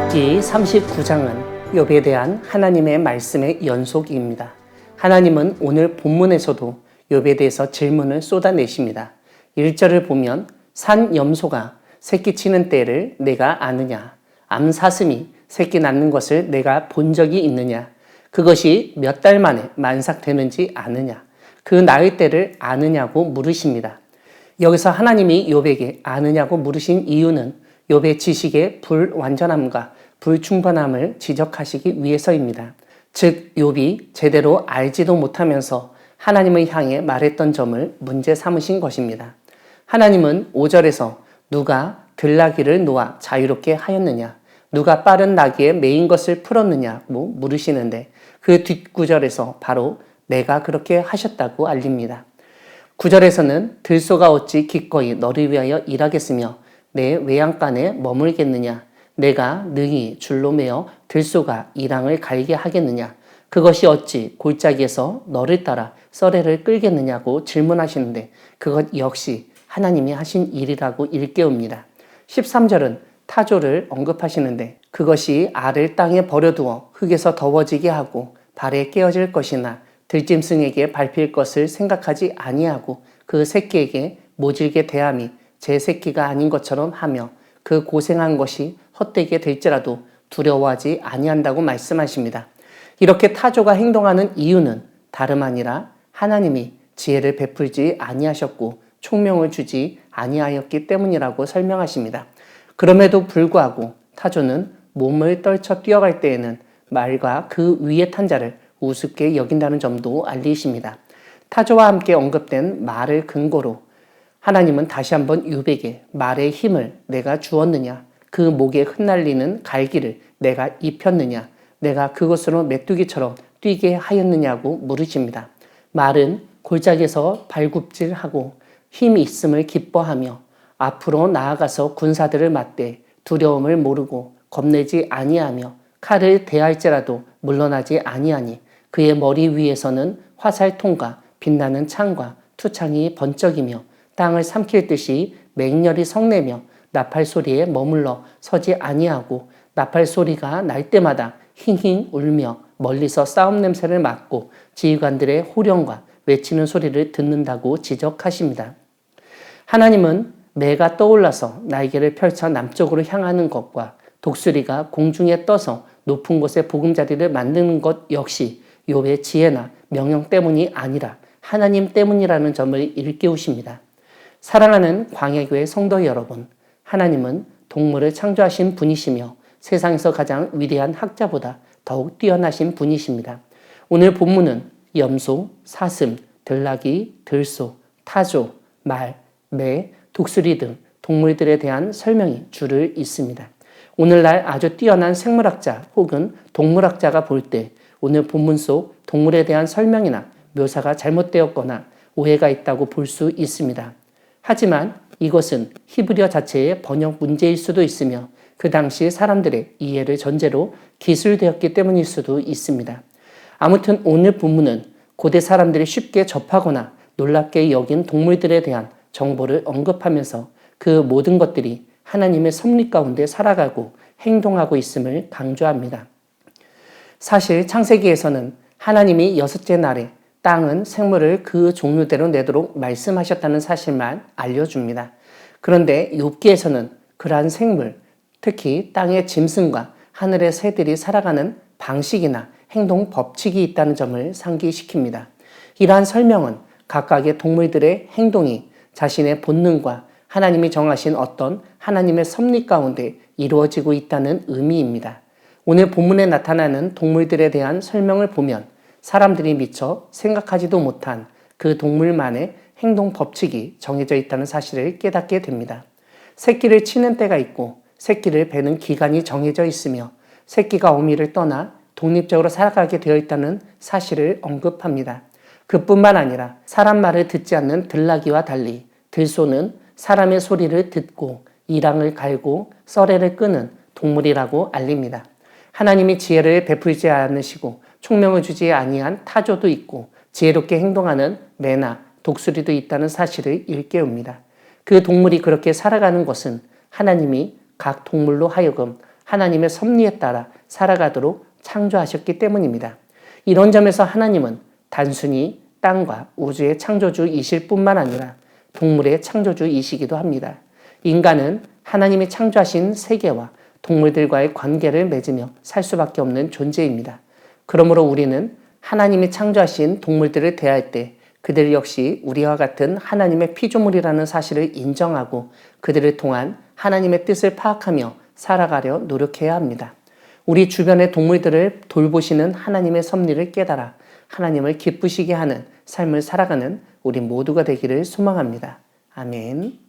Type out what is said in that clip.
욥기 39장은 욥에 대한 하나님의 말씀의 연속입니다. 하나님은 오늘 본문에서도 욥에 대해서 질문을 쏟아내십니다. 1절을 보면 산 염소가 새끼 치는 때를 내가 아느냐? 암사슴이 새끼 낳는 것을 내가 본 적이 있느냐? 그것이 몇 달 만에 만삭되는지 아느냐? 그 낳을 때를 아느냐고 물으십니다. 여기서 하나님이 욥에게 아느냐고 물으신 이유는 욥의 지식의 불완전함과 불충분함을 지적하시기 위해서입니다. 즉 욥이 제대로 알지도 못하면서 하나님을 향해 말했던 점을 문제 삼으신 것입니다. 하나님은 5절에서 누가 들나귀를 놓아 자유롭게 하였느냐? 누가 빠른 나귀에 매인 것을 풀었느냐고 물으시는데 그 뒷구절에서 바로 내가 그렇게 하셨다고 알립니다. 9절에서는 들소가 어찌 기꺼이 너를 위하여 일하겠으며 내 외양간에 머물겠느냐? 내가 능히 줄로 매어 들소가 이랑을 갈게 하겠느냐? 그것이 어찌 골짜기에서 너를 따라 썰애를 끌겠느냐고 질문하시는데 그것 역시 하나님이 하신 일이라고 일깨웁니다. 13절은 타조를 언급하시는데 그것이 알을 땅에 버려두어 흙에서 더워지게 하고 발에 깨어질 것이나 들짐승에게 밟힐 것을 생각하지 아니하고 그 새끼에게 모질게 대함이 제 새끼가 아닌 것처럼 하며 그 고생한 것이 헛되게 될지라도 두려워하지 아니한다고 말씀하십니다. 이렇게 타조가 행동하는 이유는 다름 아니라 하나님이 지혜를 베풀지 아니하셨고 총명을 주지 아니하였기 때문이라고 설명하십니다. 그럼에도 불구하고 타조는 몸을 떨쳐 뛰어갈 때에는 말과 그 위에 탄 자를 우습게 여긴다는 점도 알리십니다. 타조와 함께 언급된 말을 근거로 하나님은 다시 한번 욥에게 말의 힘을 내가 주었느냐? 그 목에 흩날리는 갈기를 내가 입혔느냐? 내가 그것으로 메뚜기처럼 뛰게 하였느냐고 물으십니다. 말은 골짜기에서 발굽질하고 힘이 있음을 기뻐하며 앞으로 나아가서 군사들을 맞대 두려움을 모르고 겁내지 아니하며 칼을 대할지라도 물러나지 아니하니 그의 머리 위에서는 화살통과 빛나는 창과 투창이 번쩍이며 땅을 삼킬 듯이 맹렬히 성내며 나팔 소리에 머물러 서지 아니하고 나팔 소리가 날 때마다 힝힝 울며 멀리서 싸움 냄새를 맡고 지휘관들의 호령과 외치는 소리를 듣는다고 지적하십니다. 하나님은 매가 떠올라서 날개를 펼쳐 남쪽으로 향하는 것과 독수리가 공중에 떠서 높은 곳에 보금자리를 만드는 것 역시 욥의 지혜나 명령 때문이 아니라 하나님 때문이라는 점을 일깨우십니다. 사랑하는 광야교회 성도 여러분, 하나님은 동물을 창조하신 분이시며 세상에서 가장 위대한 학자보다 더욱 뛰어나신 분이십니다. 오늘 본문은 염소, 사슴, 들나귀, 들소, 타조, 말, 매, 독수리 등 동물들에 대한 설명이 줄을 잇습니다. 오늘날 아주 뛰어난 생물학자 혹은 동물학자가 볼 때 오늘 본문 속 동물에 대한 설명이나 묘사가 잘못되었거나 오해가 있다고 볼 수 있습니다. 하지만 이것은 히브리어 자체의 번역 문제일 수도 있으며 그 당시 사람들의 이해를 전제로 기술되었기 때문일 수도 있습니다. 아무튼 오늘 본문은 고대 사람들이 쉽게 접하거나 놀랍게 여긴 동물들에 대한 정보를 언급하면서 그 모든 것들이 하나님의 섭리 가운데 살아가고 행동하고 있음을 강조합니다. 사실 창세기에서는 하나님이 6째 날에 땅은 생물을 그 종류대로 내도록 말씀하셨다는 사실만 알려줍니다. 그런데 욥기에서는 그러한 생물, 특히 땅의 짐승과 하늘의 새들이 살아가는 방식이나 행동 법칙이 있다는 점을 상기시킵니다. 이러한 설명은 각각의 동물들의 행동이 자신의 본능과 하나님이 정하신 어떤 하나님의 섭리 가운데 이루어지고 있다는 의미입니다. 오늘 본문에 나타나는 동물들에 대한 설명을 보면 사람들이 미처 생각하지도 못한 그 동물만의 행동 법칙이 정해져 있다는 사실을 깨닫게 됩니다. 새끼를 치는 때가 있고 새끼를 베는 기간이 정해져 있으며 새끼가 어미를 떠나 독립적으로 살아가게 되어 있다는 사실을 언급합니다. 그뿐만 아니라 사람 말을 듣지 않는 들나귀와 달리 들소는 사람의 소리를 듣고 이랑을 갈고 썰애를 끄는 동물이라고 알립니다. 하나님이 지혜를 베풀지 않으시고 총명을 주지 아니한 타조도 있고 지혜롭게 행동하는 매나 독수리도 있다는 사실을 일깨웁니다. 그 동물이 그렇게 살아가는 것은 하나님이 각 동물로 하여금 하나님의 섭리에 따라 살아가도록 창조하셨기 때문입니다. 이런 점에서 하나님은 단순히 땅과 우주의 창조주이실 뿐만 아니라 동물의 창조주이시기도 합니다. 인간은 하나님이 창조하신 세계와 동물들과의 관계를 맺으며 살 수밖에 없는 존재입니다. 그러므로 우리는 하나님이 창조하신 동물들을 대할 때 그들 역시 우리와 같은 하나님의 피조물이라는 사실을 인정하고 그들을 통한 하나님의 뜻을 파악하며 살아가려 노력해야 합니다. 우리 주변의 동물들을 돌보시는 하나님의 섭리를 깨달아 하나님을 기쁘시게 하는 삶을 살아가는 우리 모두가 되기를 소망합니다. 아멘.